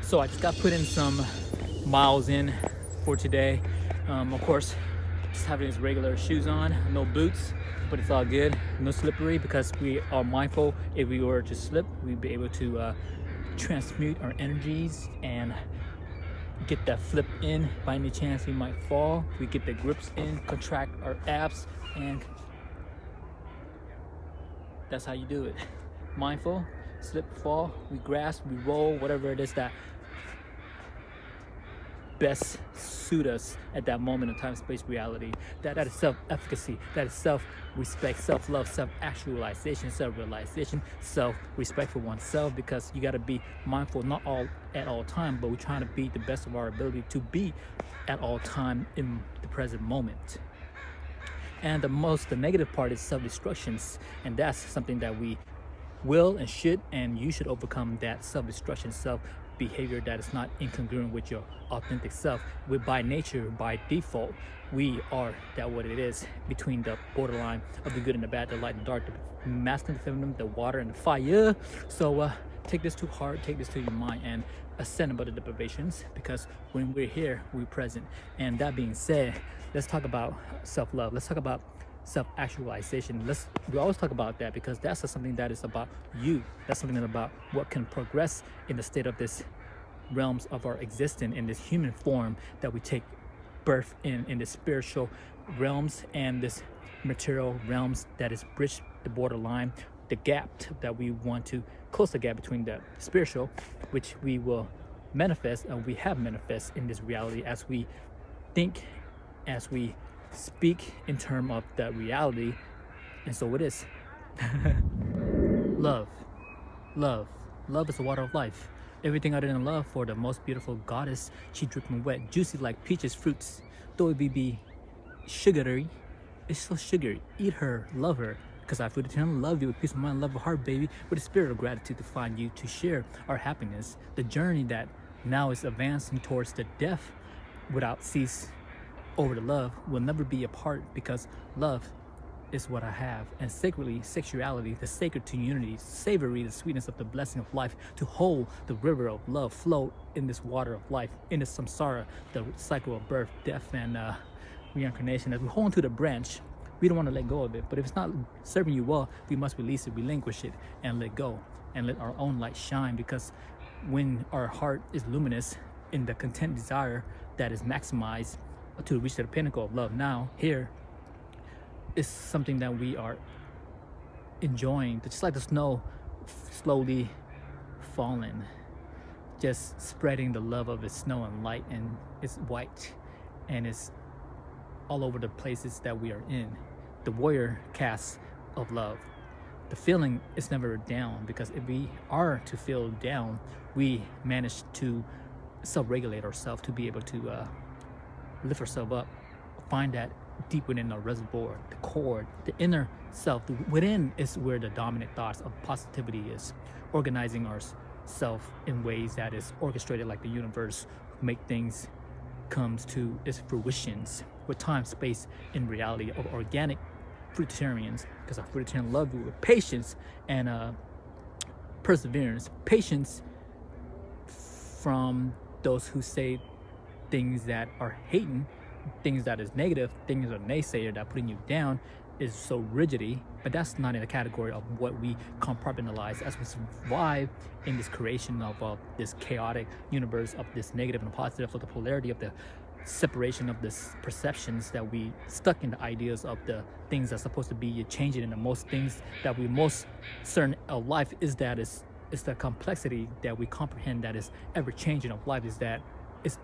So I just got put in some miles in for today. Of course, just having his regular shoes on, no boots, but it's all good. No slippery because we are mindful. If we were to slip, we'd be able to transmute our energies and get that flip in. By any chance we might fall, we get the grips in, contract our abs, and that's how you do it. Mindful, slip, fall, we grasp, we roll, whatever it is that best suit us at that moment in time, space, reality. That is self-efficacy. That is self-respect, self-love, self-actualization, self-realization, self-respect for oneself. Because you got to be mindful, not all at all time, but we're trying to be the best of our ability to be at all time in the present moment. And the negative part is self-destructions, and that's something that we will and should, and you should overcome that self-destruction, self-behavior that is not incongruent with your authentic self. With by nature, by default, we are that what it is, between the borderline of the good and the bad, the light and the dark, the masculine, the feminine, the water and the fire. So take this to heart, take this to your mind, and ascend above the deprivations, because when we're here, we're present. And that being said, let's talk about self-love. Let's talk about self-actualization. We always talk about that because that's something that is about you. That's something that about what can progress in the state of this realms of our existence, in this human form that we take birth in the spiritual realms and this material realms that is bridged the borderline, the gap that we want to close the gap between the spiritual, which we will manifest, and we have manifest in this reality as we think, as we speak in terms of that reality. And so it is. love love is the water of life. Everything other than love for the most beautiful goddess, she dripping wet, juicy like peaches fruits. Though it be sugary, it's so sugary. Eat her, love her, because I feel eternal love you with peace of mind, love of heart, baby, with a spirit of gratitude to find you, to share our happiness. The journey that now is advancing towards the death without cease over the love will never be apart, because love is what I have. And sacredly, sexuality, the sacred to unity, savory, the sweetness of the blessing of life, to hold the river of love flow in this water of life, in the samsara, the cycle of birth, death, and reincarnation. As we hold onto the branch, we don't want to let go of it. But if it's not serving you well, we must release it, relinquish it, and let go, and let our own light shine. Because when our heart is luminous in the content desire that is maximized to reach the pinnacle of love, now here is something that we are enjoying, just like the snow slowly falling, just spreading the love of its snow and light, and it's white, and it's all over the places that we are in. The warrior cast of love. The feeling is never down, because if we are to feel down, we manage to self-regulate ourselves to be able to lift ourselves up, find that deep within our reservoir, the core, the inner self. Within is where the dominant thoughts of positivity is, organizing ourselves in ways that is orchestrated like the universe, make things comes to its fruitions with time, space, and reality of organic fruitarians, because our fruitarian love you with patience and perseverance. Patience from those who say things that are hating, things that is negative, things that are naysayer that putting you down, is so rigidity. But that's not in the category of what we compartmentalize as we survive in this creation of this chaotic universe of this negative and positive, of the polarity of the separation of this perceptions that we stuck in the ideas of the things that's supposed to be changing. And the most things that we most certain of life is that is the complexity that we comprehend that is ever changing of life, is that it's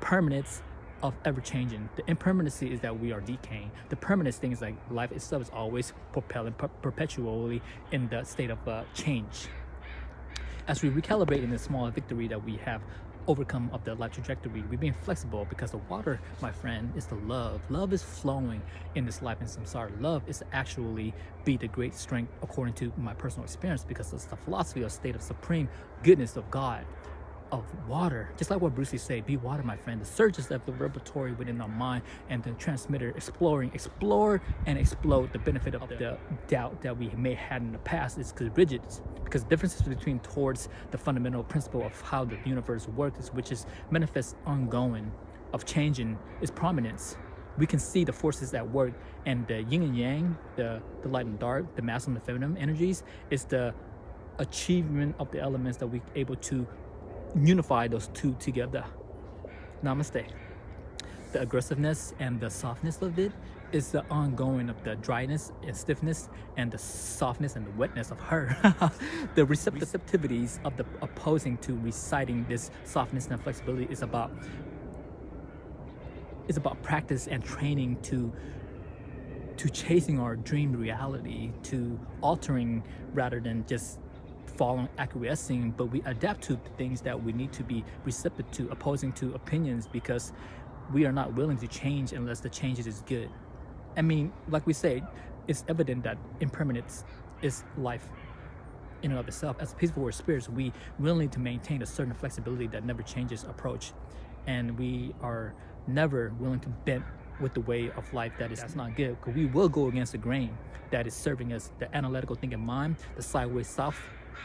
permanence of ever changing. The impermanency is that we are decaying. The permanence thing is like life itself is always propelling perpetually in the state of change. As we recalibrate in the small victory that we have overcome of the life trajectory, we're being flexible, because the water, my friend, is the love. Love is flowing in this life in samsara. Love is actually be the great strength according to my personal experience, because it's the philosophy of state of supreme goodness of God. of water. Just like what Bruce Lee said, be water, my friend. The surges of the repertory within our mind and the transmitter exploring, explore and explode. The benefit of the doubt that we may have in the past is rigid, because the differences between towards the fundamental principle of how the universe works, which is manifest ongoing of changing, is prominence. We can see the forces at work, and the yin and yang, the light and dark, the masculine and feminine energies, is the achievement of the elements that we're able to unify those two together. Namaste. The aggressiveness and the softness of it is the ongoing of the dryness and stiffness and the softness and the wetness of her. The receptivities of the opposing to reciting this softness and flexibility is about practice and training to chasing our dream reality, to altering rather than just following, acquiescing, but we adapt to the things that we need to be receptive to, opposing to opinions, because we are not willing to change unless the change is good. I mean, like we say, it's evident that impermanence is life in and of itself. As peaceful world spirits, we willing to maintain a certain flexibility that never changes approach, and we are never willing to bend with the way of life that's not good, because we will go against the grain that is serving us, the analytical thinking mind, the sideways south.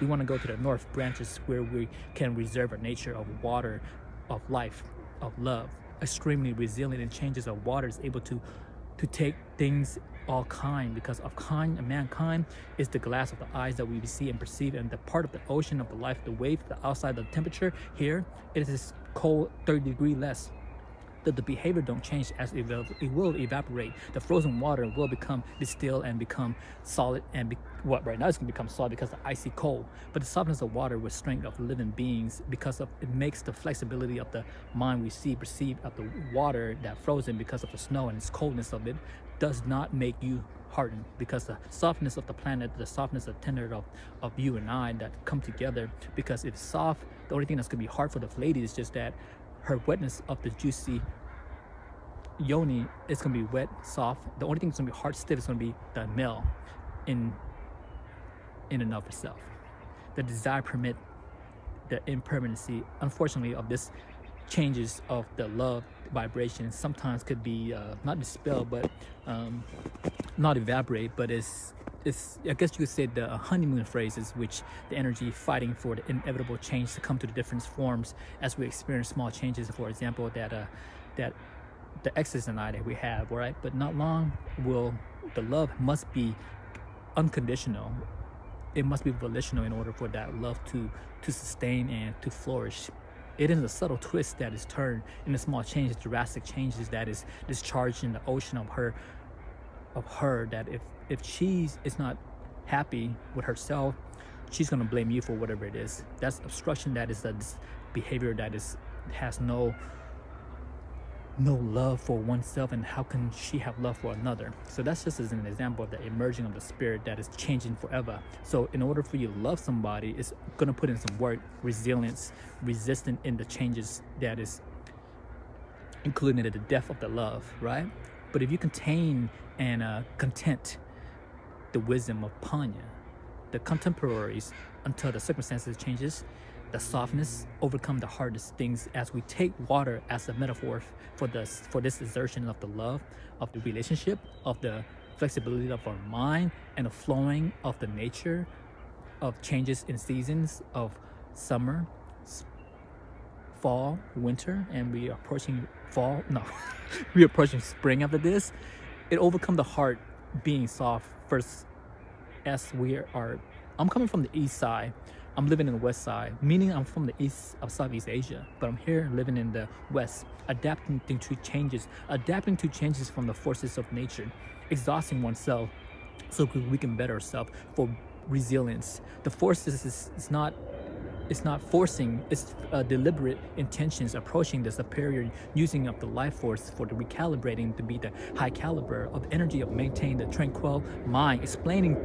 We want to go to the north branches where we can reserve a nature of water, of life, of love, extremely resilient in changes of water, is able to take things all kind, because of kind and mankind is the glass of the eyes that we see and perceive, and the part of the ocean of the life, the wave, the outside of the temperature. Here it is cold 30 degrees less. That the behavior don't change as it will evaporate. The frozen water will become distilled and become solid, and what right now it's going to become solid because of the icy cold. But the softness of water with strength of living beings, because of it makes the flexibility of the mind we see perceive of the water that frozen because of the snow and its coldness of it, does not make you harden, because the softness of the planet, the softness of tender of you and I that come together. Because if it's soft, the only thing that's going to be hard for the lady is just that her wetness of the juicy yoni is going to be wet, soft. The only thing that's going to be hard, stiff is going to be the male in and of itself. The desire permit the impermanency, unfortunately, of this changes of the love vibration sometimes could be not dispelled, but not evaporate, but it's I guess you could say the honeymoon phrases, which the energy fighting for the inevitable change to come to the different forms as we experience small changes. For example, that the exes and I that we have, right? But not long will the love must be unconditional. It must be volitional in order for that love to sustain and to flourish. It is a subtle twist that is turned in the small changes, drastic changes that is discharged in the ocean of her, that if she is not happy with herself, she's going to blame you for whatever it is. That's obstruction. That is this behavior that has no love for oneself, and how can she have love for another? So that's just as an example of the emerging of the spirit that is changing forever. So in order for you to love somebody, it's going to put in some work, resilience, resistant in the changes that is including the depth of the love, right? But if you contain and content the wisdom of Panya, the contemporaries, until the circumstances changes, the softness overcome the hardest things, as we take water as a metaphor for this exertion of the love of the relationship, of the flexibility of our mind, and the flowing of the nature of changes in seasons of summer, fall, winter, and we are approaching fall. No, we are approaching spring after this. It overcome the heart being soft first, as we are. I'm coming from the east side. I'm living in the west side, meaning I'm from the east of Southeast Asia, but I'm here living in the west, adapting to changes from the forces of nature, exhausting oneself so we can better ourselves for resilience. The forces is not forcing, it's deliberate intentions approaching the superior using of the life force for the recalibrating to be the high caliber of energy of maintain the tranquil mind, explaining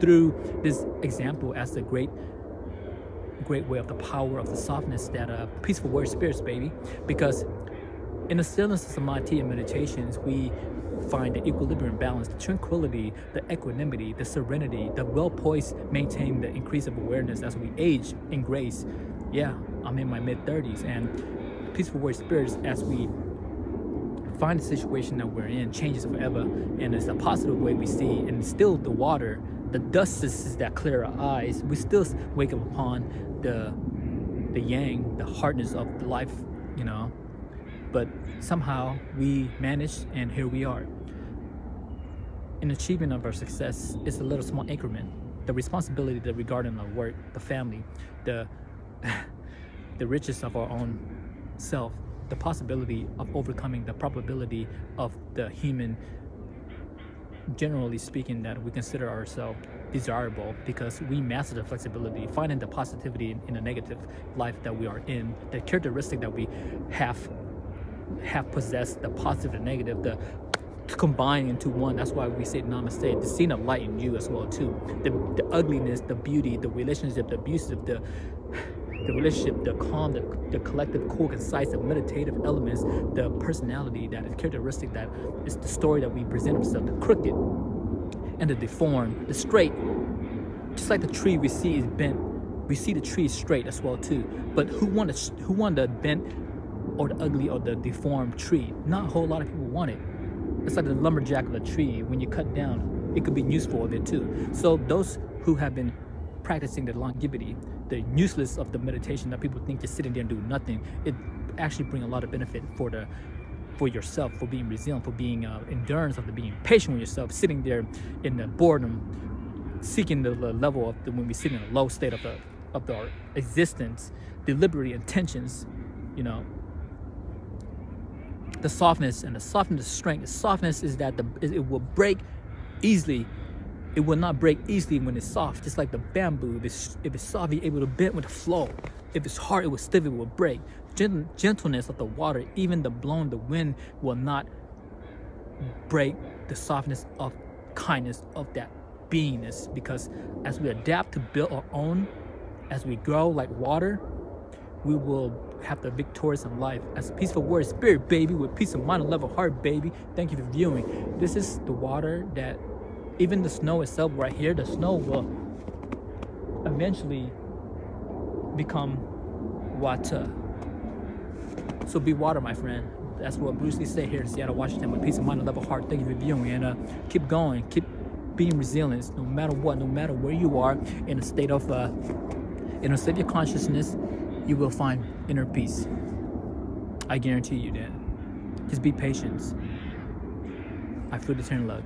through this example as the great way of the power of the softness that peaceful warrior spirits, baby. Because in the stillness of samadhi and meditations, we find the equilibrium balance, the tranquility, the equanimity, the serenity, the well-poised, maintain the increase of awareness as we age in grace, Yeah, I'm in my mid-30s, and Peaceful Warrior Spirits, as we find the situation that we're in, changes forever, and it's a positive way we see, and still the water, the dust is that clear our eyes. We still wake up upon the yang, the hardness of the life, you know. But somehow we managed, and here we are. An achievement of our success is a little small increment. The responsibility that regarding our work, the family, the the riches of our own self, the possibility of overcoming the probability of the human, generally speaking, that we consider ourselves desirable because we master the flexibility, finding the positivity in the negative life that we are in, the characteristic that we have possessed, the positive and negative, the combine into one. That's why we say namaste, the scene of light in you as well too. The ugliness, the beauty, the relationship, the abusive, the relationship, the calm, the collective, cool, concise, the meditative elements, the personality, that is characteristic, that is the story that we present ourselves, the crooked and the deformed, the straight. Just like the tree we see is bent, we see the tree straight as well too. But who want the bent or the ugly or the deformed tree? Not a whole lot of people want it. It's like the lumberjack of a tree. When you cut down, it could be useful of it too. So those who have been practicing the longevity, the useless of the meditation that people think just sitting there and do nothing, it actually bring a lot of benefit for yourself, for being resilient, for being endurance, of the being patient with yourself, sitting there in the boredom, seeking the level of when we sit in a low state of our existence, deliberate intentions, you know. The softness and the softness, the strength. The softness is that it will break easily. It will not break easily when it's soft. Just like the bamboo, if it's soft, you're able to bend with the flow. If it's hard, it will stiff, it will break. Gentleness of the water, even the wind will not break the softness of kindness of that beingness. Because as we adapt to build our own, as we grow like water, we will have the victorious in life as Peaceful Warrior Spirit, baby, with peace of mind and love of heart, baby. Thank you for viewing. This is the water that, even the snow itself right here, the snow will eventually become water. So be water, my friend. That's what Bruce Lee said here in Seattle, Washington, with peace of mind and love of heart. Thank you for viewing, and keep going, keep being resilient, no matter what, no matter where you are in a state of your consciousness. You will find inner peace. I guarantee you that. Just be patient. I feel eternal love.